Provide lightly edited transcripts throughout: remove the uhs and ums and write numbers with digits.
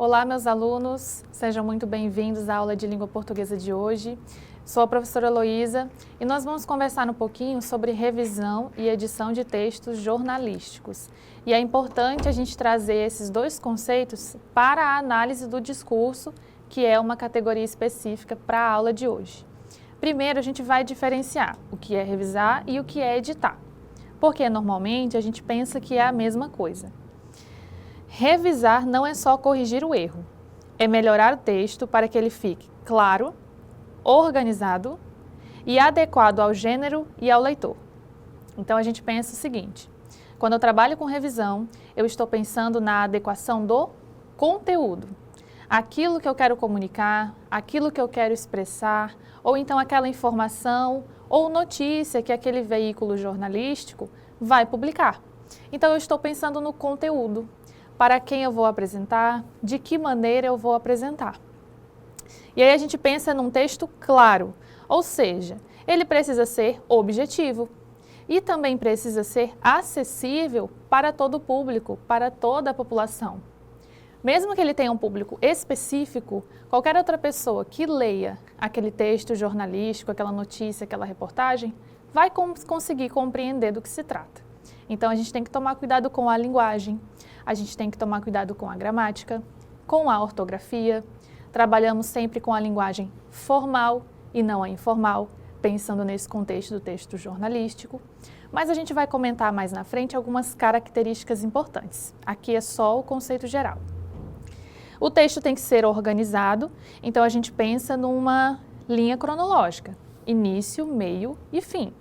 Olá, meus alunos, sejam muito bem-vindos à aula de língua portuguesa de hoje. Sou a professora Heloísa e nós vamos conversar um pouquinho sobre revisão e edição de textos jornalísticos. E é importante a gente trazer esses dois conceitos para a análise do discurso, que é uma categoria específica para a aula de hoje. Primeiro, a gente vai diferenciar o que é revisar e o que é editar, porque normalmente a gente pensa que é a mesma coisa. Revisar não é só corrigir o erro, é melhorar o texto para que ele fique claro, organizado e adequado ao gênero e ao leitor. Então a gente pensa o seguinte: quando eu trabalho com revisão, eu estou pensando na adequação do conteúdo, aquilo que eu quero comunicar, aquilo que eu quero expressar, ou então aquela informação ou notícia que aquele veículo jornalístico vai publicar. Então eu estou pensando no conteúdo, para quem eu vou apresentar, de que maneira eu vou apresentar. E aí a gente pensa num texto claro, ou seja, ele precisa ser objetivo e também precisa ser acessível para todo o público, para toda a população. Mesmo que ele tenha um público específico, qualquer outra pessoa que leia aquele texto jornalístico, aquela notícia, aquela reportagem, vai conseguir compreender do que se trata. Então a gente tem que tomar cuidado com a linguagem, a gente tem que tomar cuidado com a gramática, com a ortografia. Trabalhamos sempre com a linguagem formal e não a informal, pensando nesse contexto do texto jornalístico. Mas a gente vai comentar mais na frente algumas características importantes. Aqui é só o conceito geral. O texto tem que ser organizado, então a gente pensa numa linha cronológica, início, meio e fim,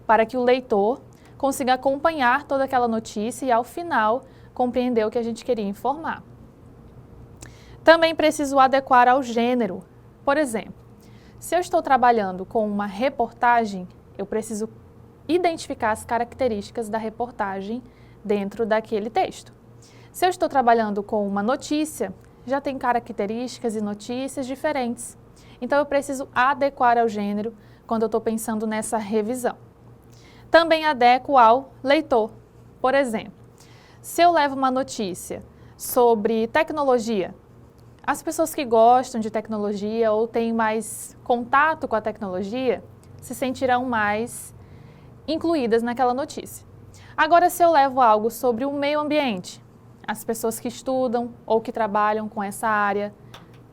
para que o leitor consiga acompanhar toda aquela notícia e, ao final, compreender o que a gente queria informar. Também preciso adequar ao gênero. Por exemplo, se eu estou trabalhando com uma reportagem, eu preciso identificar as características da reportagem dentro daquele texto. Se eu estou trabalhando com uma notícia, já tem características e notícias diferentes. Então, eu preciso adequar ao gênero quando eu estou pensando nessa revisão. Também adequo ao leitor. Por exemplo, se eu levo uma notícia sobre tecnologia, as pessoas que gostam de tecnologia ou têm mais contato com a tecnologia se sentirão mais incluídas naquela notícia. Agora, se eu levo algo sobre o meio ambiente, as pessoas que estudam ou que trabalham com essa área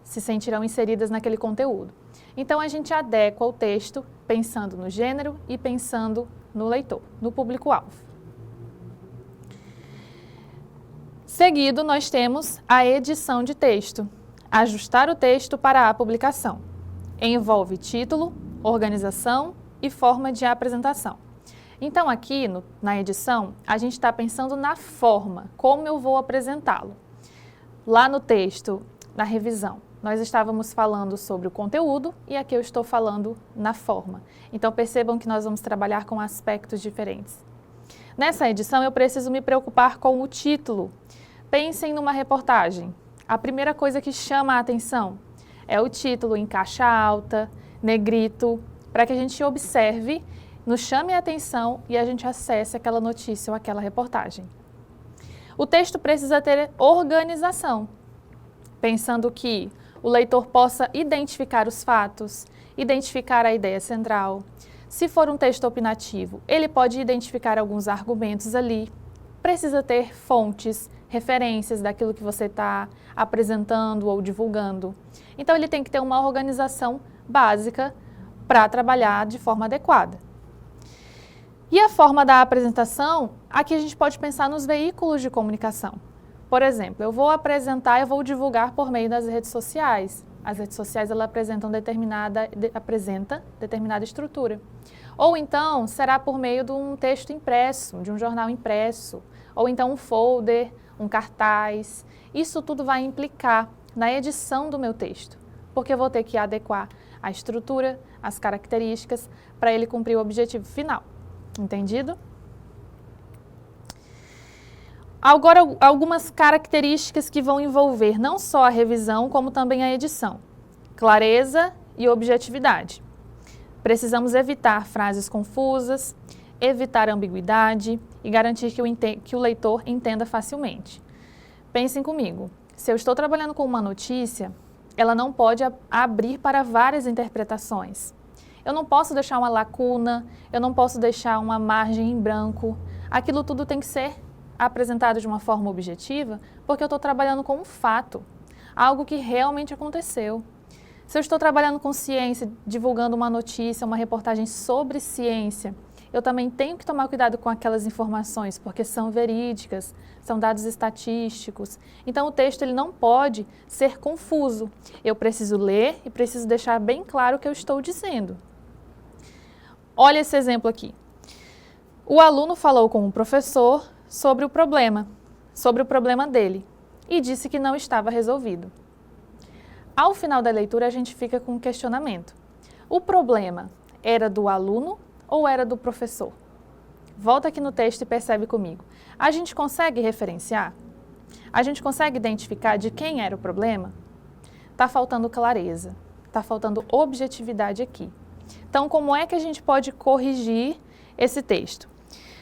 se sentirão inseridas naquele conteúdo. Então, a gente adequa o texto pensando no gênero e pensando no leitor, no público-alvo. Seguido, nós temos a edição de texto. Ajustar o texto para a publicação. Envolve título, organização e forma de apresentação. Então, aqui na edição, a gente está pensando na forma, como eu vou apresentá-lo. Lá no texto, na revisão, nós estávamos falando sobre o conteúdo e aqui eu estou falando na forma. Então, percebam que nós vamos trabalhar com aspectos diferentes. Nessa edição, eu preciso me preocupar com o título. Pensem numa reportagem. A primeira coisa que chama a atenção é o título em caixa alta, negrito, para que a gente observe, nos chame a atenção e a gente acesse aquela notícia ou aquela reportagem. O texto precisa ter organização, pensando que o leitor possa identificar os fatos, identificar a ideia central. Se for um texto opinativo, ele pode identificar alguns argumentos ali. Precisa ter fontes, referências daquilo que você está apresentando ou divulgando. Então, ele tem que ter uma organização básica para trabalhar de forma adequada. E a forma da apresentação, aqui a gente pode pensar nos veículos de comunicação. Por exemplo, eu vou apresentar, eu vou divulgar por meio das redes sociais. As redes sociais, elas apresentam determinada estrutura. Ou então, será por meio de um texto impresso, de um jornal impresso, ou então um folder, um cartaz. Isso tudo vai implicar na edição do meu texto, porque eu vou ter que adequar a estrutura, as características, para ele cumprir o objetivo final. Entendido? Agora, algumas características que vão envolver não só a revisão, como também a edição. Clareza e objetividade. Precisamos evitar frases confusas, evitar ambiguidade e garantir que o leitor entenda facilmente. Pensem comigo, Se eu estou trabalhando com uma notícia, ela não pode abrir para várias interpretações. Eu não posso deixar uma lacuna, eu não posso deixar uma margem em branco. Aquilo tudo tem que ser apresentado de uma forma objetiva, porque eu estou trabalhando com um fato, algo que realmente aconteceu. Se eu estou trabalhando com ciência, divulgando uma notícia, uma reportagem sobre ciência, eu também tenho que tomar cuidado com aquelas informações, porque são verídicas, são dados estatísticos. Então, o texto ele não pode ser confuso. Eu preciso ler e preciso deixar bem claro o que eu estou dizendo. Olha esse exemplo aqui. O aluno falou com o professor sobre o problema dele, e disse que não estava resolvido. Ao final da leitura, a gente fica com um questionamento. O problema era do aluno ou era do professor? Volta aqui no texto e percebe comigo. A gente consegue referenciar? A gente consegue identificar de quem era o problema? Está faltando clareza, está faltando objetividade aqui. Então, como é que a gente pode corrigir esse texto?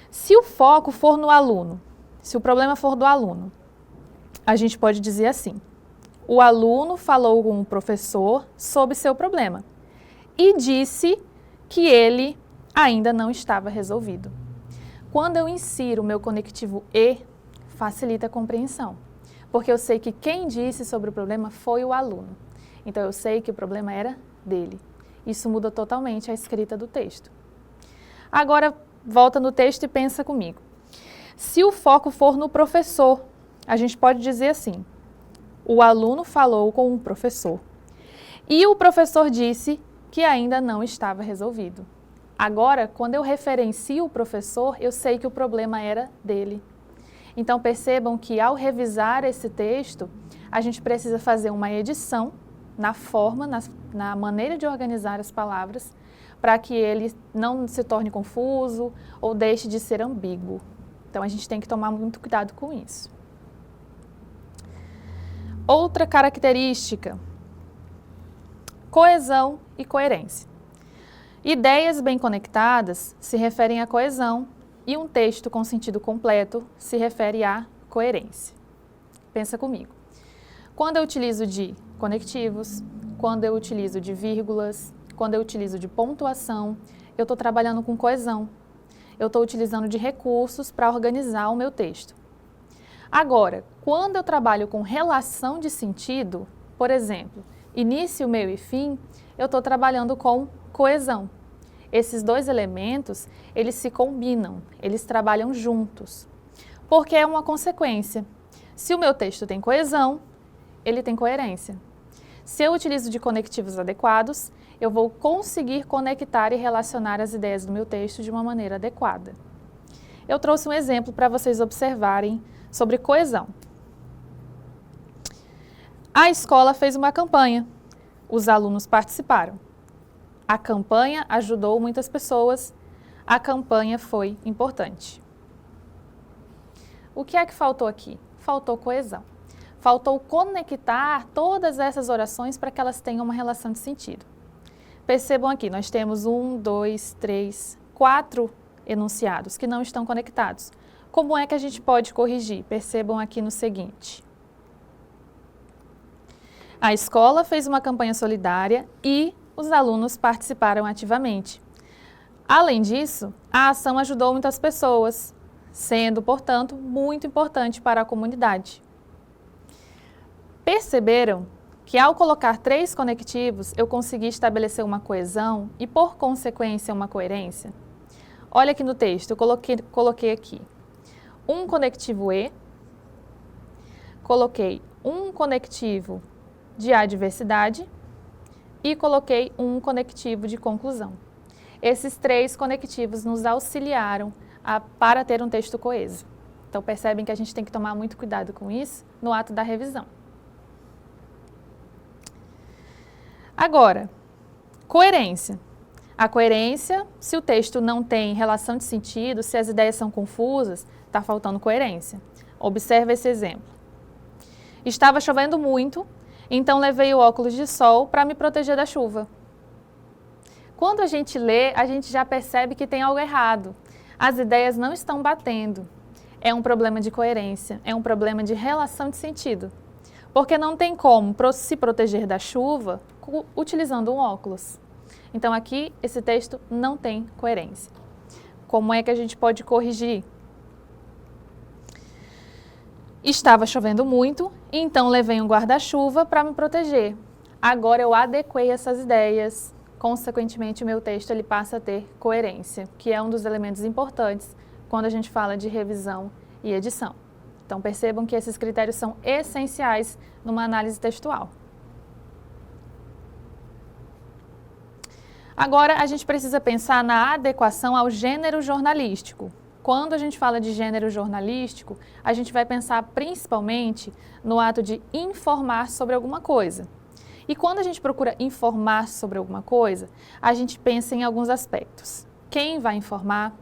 Se o foco for no aluno, se o problema for do aluno, a gente pode dizer assim: o aluno falou com o professor sobre seu problema e disse que ele ainda não estava resolvido. Quando eu insiro o meu conectivo "e", facilita a compreensão, porque eu sei que quem disse sobre o problema foi o aluno. Então, eu sei que o problema era dele. Isso muda totalmente a escrita do texto. Agora, volta no texto e pensa comigo. Se o foco for no professor, a gente pode dizer assim: o aluno falou com o professor e o professor disse que ainda não estava resolvido. Agora, quando eu referencio o professor, eu sei que o problema era dele. Então, percebam que ao revisar esse texto, a gente precisa fazer uma edição na forma, na maneira de organizar as palavras, para que ele não se torne confuso ou deixe de ser ambíguo. Então, a gente tem que tomar muito cuidado com isso. Outra característica: coesão e coerência. Ideias bem conectadas se referem à coesão e um texto com sentido completo se refere à coerência. Pensa comigo. Quando eu utilizo de conectivos, quando eu utilizo de vírgulas, quando eu utilizo de pontuação, eu estou trabalhando com coesão. Eu estou utilizando de recursos para organizar o meu texto. Agora, quando eu trabalho com relação de sentido, por exemplo, início, meio e fim, eu estou trabalhando com coesão. Esses dois elementos, eles se combinam, eles trabalham juntos, porque é uma consequência. Se o meu texto tem coesão, ele tem coerência. Se eu utilizo de conectivos adequados, eu vou conseguir conectar e relacionar as ideias do meu texto de uma maneira adequada. Eu trouxe um exemplo para vocês observarem sobre coesão. A escola fez uma campanha, os alunos participaram. A campanha ajudou muitas pessoas, a campanha foi importante. O que é que faltou aqui? Faltou coesão. Faltou conectar todas essas orações para que elas tenham uma relação de sentido. Percebam aqui, nós temos 1, 2, 3, 4 enunciados que não estão conectados. Como é que a gente pode corrigir? Percebam aqui no seguinte. A escola fez uma campanha solidária e os alunos participaram ativamente. Além disso, a ação ajudou muitas pessoas, sendo, portanto, muito importante para a comunidade. Perceberam que ao colocar 3 conectivos, eu consegui estabelecer uma coesão e, por consequência, uma coerência? Olha aqui no texto, eu coloquei aqui um conectivo "e", coloquei um conectivo de adversidade e coloquei um conectivo de conclusão. Esses 3 conectivos nos auxiliaram para ter um texto coeso. Então, percebem que a gente tem que tomar muito cuidado com isso no ato da revisão. Agora, coerência. A coerência, se o texto não tem relação de sentido, se as ideias são confusas, está faltando coerência. Observe esse exemplo. Estava chovendo muito, então levei o óculos de sol para me proteger da chuva. Quando a gente lê, a gente já percebe que tem algo errado. As ideias não estão batendo. É um problema de coerência, é um problema de relação de sentido. Porque não tem como se proteger da chuva utilizando um óculos. Então aqui esse texto não tem coerência. Como é que a gente pode corrigir? Estava chovendo muito, então levei um guarda-chuva para me proteger. Agora eu adequei essas ideias, consequentemente o meu texto ele passa a ter coerência, que é um dos elementos importantes quando a gente fala de revisão e edição. Então percebam que esses critérios são essenciais numa análise textual. Agora a gente precisa pensar na adequação ao gênero jornalístico. Quando a gente fala de gênero jornalístico, a gente vai pensar principalmente no ato de informar sobre alguma coisa. E quando a gente procura informar sobre alguma coisa, a gente pensa em alguns aspectos. Quem vai informar?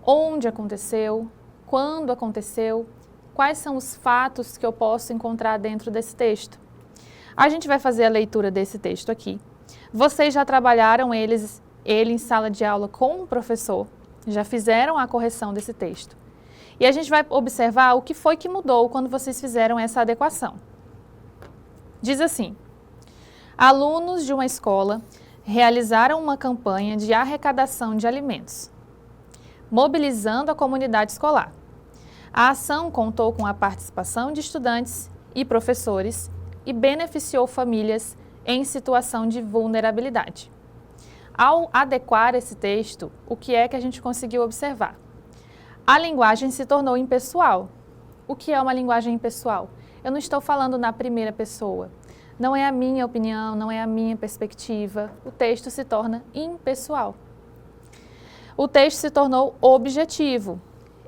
Onde aconteceu? Quando aconteceu? Quais são os fatos que eu posso encontrar dentro desse texto? A gente vai fazer a leitura desse texto aqui. Vocês já trabalharam ele em sala de aula com o professor, já fizeram a correção desse texto. E a gente vai observar o que foi que mudou quando vocês fizeram essa adequação. Diz assim: alunos de uma escola realizaram uma campanha de arrecadação de alimentos, mobilizando a comunidade escolar. A ação contou com a participação de estudantes e professores e beneficiou famílias em situação de vulnerabilidade. Ao adequar esse texto, o que é que a gente conseguiu observar? A linguagem se tornou impessoal. O que é uma linguagem impessoal? Eu não estou falando na primeira pessoa. Não é a minha opinião, não é a minha perspectiva. O texto se torna impessoal. O texto se tornou objetivo.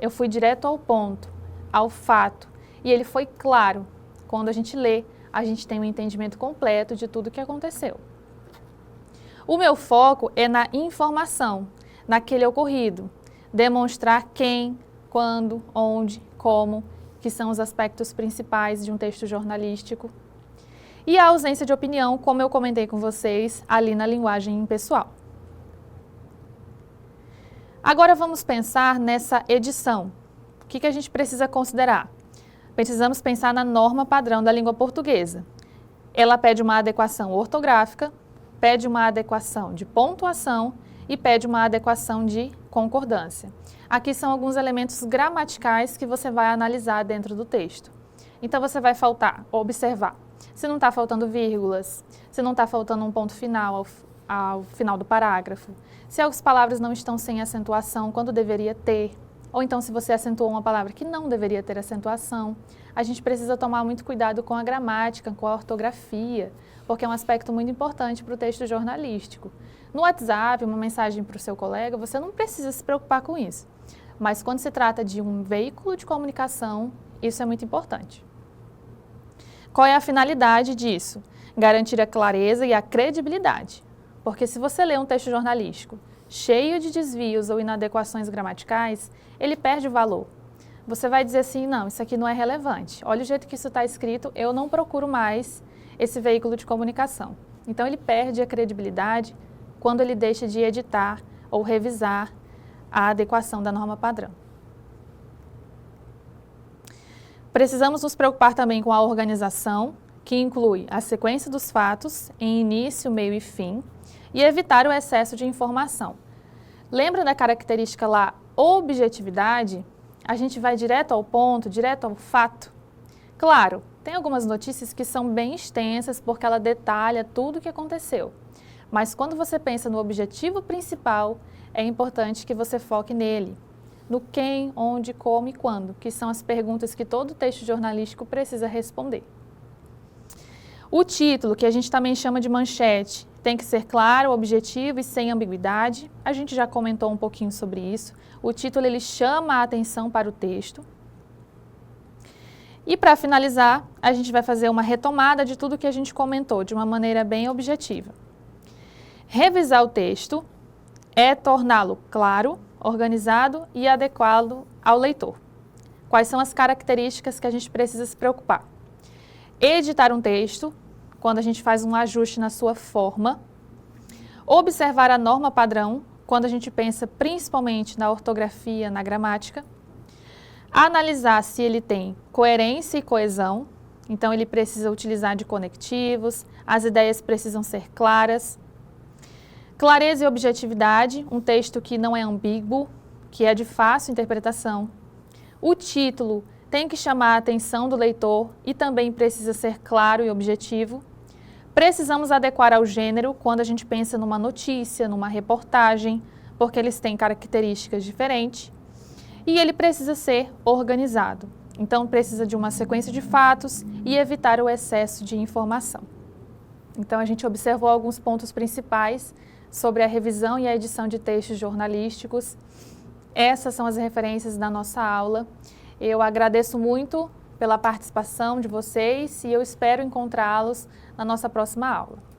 Eu fui direto ao ponto, ao fato, e ele foi claro. Quando a gente lê, a gente tem um entendimento completo de tudo o que aconteceu. O meu foco é na informação, naquele ocorrido, demonstrar quem, quando, onde, como, que são os aspectos principais de um texto jornalístico. E a ausência de opinião, como eu comentei com vocês, ali na linguagem impessoal. Agora vamos pensar nessa edição. O que a gente precisa considerar? Precisamos pensar na norma padrão da língua portuguesa. Ela pede uma adequação ortográfica, pede uma adequação de pontuação e pede uma adequação de concordância. Aqui são alguns elementos gramaticais que você vai analisar dentro do texto. Então você vai observar se não está faltando vírgulas, se não está faltando um ponto final ao final do parágrafo, se as palavras não estão sem acentuação quando deveria ter, ou então se você acentuou uma palavra que não deveria ter acentuação. A gente precisa tomar muito cuidado com a gramática, com a ortografia, porque é um aspecto muito importante para o texto jornalístico. No WhatsApp, uma mensagem para o seu colega, você não precisa se preocupar com isso. Mas quando se trata de um veículo de comunicação, isso é muito importante. Qual é a finalidade disso? Garantir a clareza e a credibilidade. Porque se você lê um texto jornalístico cheio de desvios ou inadequações gramaticais, ele perde valor. Você vai dizer assim, não, isso aqui não é relevante. Olha o jeito que isso está escrito, eu não procuro mais esse veículo de comunicação. Então ele perde a credibilidade quando ele deixa de editar ou revisar a adequação da norma padrão. Precisamos nos preocupar também com a organização, que inclui a sequência dos fatos em início, meio e fim, e evitar o excesso de informação. Lembra da característica lá, objetividade? A gente vai direto ao ponto, direto ao fato. Claro, tem algumas notícias que são bem extensas porque ela detalha tudo o que aconteceu. Mas quando você pensa no objetivo principal, é importante que você foque nele. No quem, onde, como e quando, que são as perguntas que todo texto jornalístico precisa responder. O título, que a gente também chama de manchete, tem que ser claro, objetivo e sem ambiguidade. A gente já comentou um pouquinho sobre isso. O título ele chama a atenção para o texto. E para finalizar, a gente vai fazer uma retomada de tudo que a gente comentou de uma maneira bem objetiva. Revisar o texto é torná-lo claro, organizado e adequado ao leitor. Quais são as características que a gente precisa se preocupar? Editar um texto, quando a gente faz um ajuste na sua forma. Observar a norma padrão, quando a gente pensa principalmente na ortografia, na gramática. Analisar se ele tem coerência e coesão, Então, ele precisa utilizar de conectivos, as ideias precisam ser claras. Clareza e objetividade, um texto que não é ambíguo, que é de fácil interpretação. O título tem que chamar a atenção do leitor e também precisa ser claro e objetivo. Precisamos adequar ao gênero quando a gente pensa numa notícia, numa reportagem, porque eles têm características diferentes. E ele precisa ser organizado. Então, precisa de uma sequência de fatos e evitar o excesso de informação. Então, a gente observou alguns pontos principais sobre a revisão e a edição de textos jornalísticos. Essas são as referências da nossa aula. Eu agradeço muito pela participação de vocês e eu espero encontrá-los na nossa próxima aula.